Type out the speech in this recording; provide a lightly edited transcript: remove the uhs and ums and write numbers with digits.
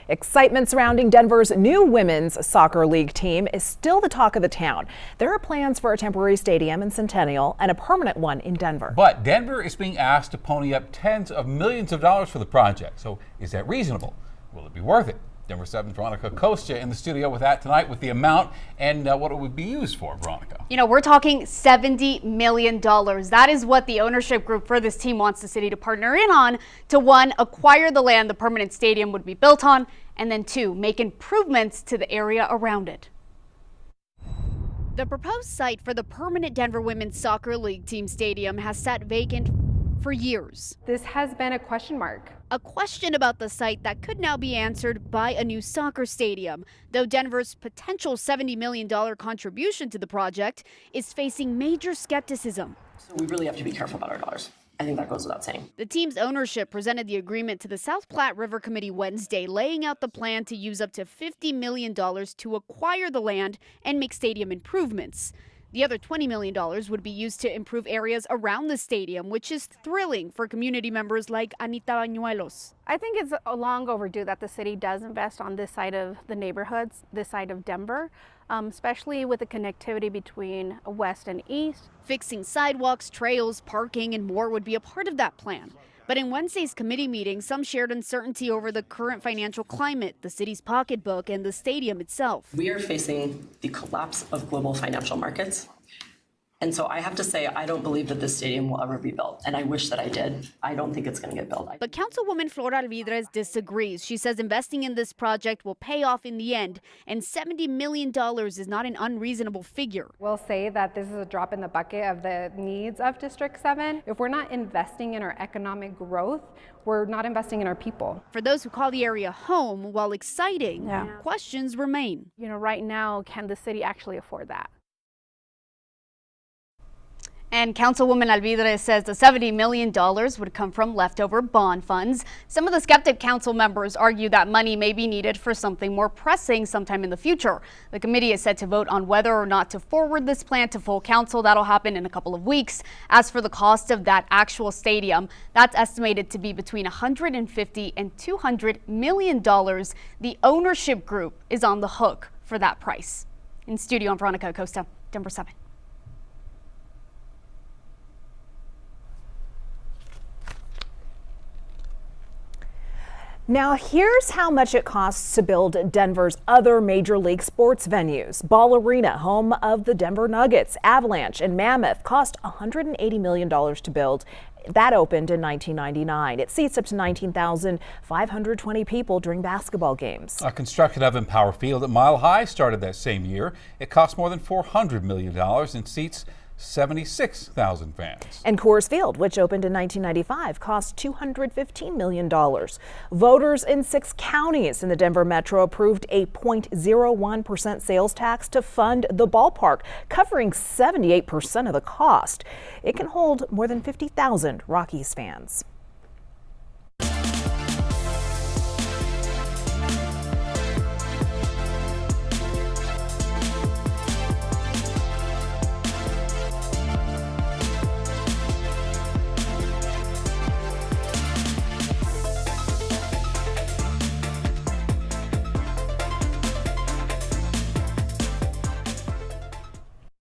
Excitement surrounding Denver's new women's soccer league team is still the talk of the town. There are plans for a temporary stadium in Centennial and a permanent one in Denver. But Denver is being asked to pony up tens of millions of dollars for the project. So is that reasonable? Will it be worth it? Denver 7's Veronica Costa in the studio with that tonight, with the amount and what it would be used for. Veronica. You know, we're talking $70 million. That is what the ownership group for this team wants the city to partner in on to, one, acquire the land the permanent stadium would be built on, and then two, make improvements to the area around it. The proposed site for the permanent Denver Women's Soccer League team stadium has sat vacant for years. This has been a question mark. A question about the site that could now be answered by a new soccer stadium, though Denver's potential $70 million contribution to the project is facing major skepticism. So we really have to be careful about our dollars. I think that goes without saying. The team's ownership presented the agreement to the South Platte River Committee Wednesday, laying out the plan to use up to $50 million to acquire the land and make stadium improvements. The other $20 million would be used to improve areas around the stadium, which is thrilling for community members like Anita Bañuelos. I think it's long overdue that the city does invest on this side of the neighborhoods, this side of Denver, especially with the connectivity between west and east. Fixing sidewalks, trails, parking, and more would be a part of that plan. But in Wednesday's committee meeting, some shared uncertainty over the current financial climate, the city's pocketbook, and the stadium itself. We are facing the collapse of global financial markets. And so I have to say, I don't believe that this stadium will ever be built. And I wish that I did. I don't think it's going to get built. But Councilwoman Flora Alvidrez disagrees. She says investing in this project will pay off in the end. And $70 million is not an unreasonable figure. We'll say that this is a drop in the bucket of the needs of District 7. If we're not investing in our economic growth, we're not investing in our people. For those who call the area home, while exciting, questions remain. You know, right now, can the city actually afford that? And Councilwoman Alvidrez says the $70 million would come from leftover bond funds. Some of the skeptic council members argue that money may be needed for something more pressing sometime in the future. The committee is set to vote on whether or not to forward this plan to full council. That'll happen in a couple of weeks. As for the cost of that actual stadium, that's estimated to be between $150 and $200 million. The ownership group is on the hook for that price. In studio, I'm Veronica Costa, Denver 7. Now here's how much it costs to build Denver's other major league sports venues. Ball Arena, home of the Denver Nuggets, Avalanche, and Mammoth, cost $180 million to build. That opened in 1999. It seats up to 19,520 people during basketball games. Construction of Empower Field at Mile High started that same year. It cost more than $400 million and seats 76,000 fans. And Coors Field, which opened in 1995, cost $215 million. Voters in 6 counties in the Denver Metro approved a 0.01% sales tax to fund the ballpark, covering 78% of the cost. It can hold more than 50,000 Rockies fans.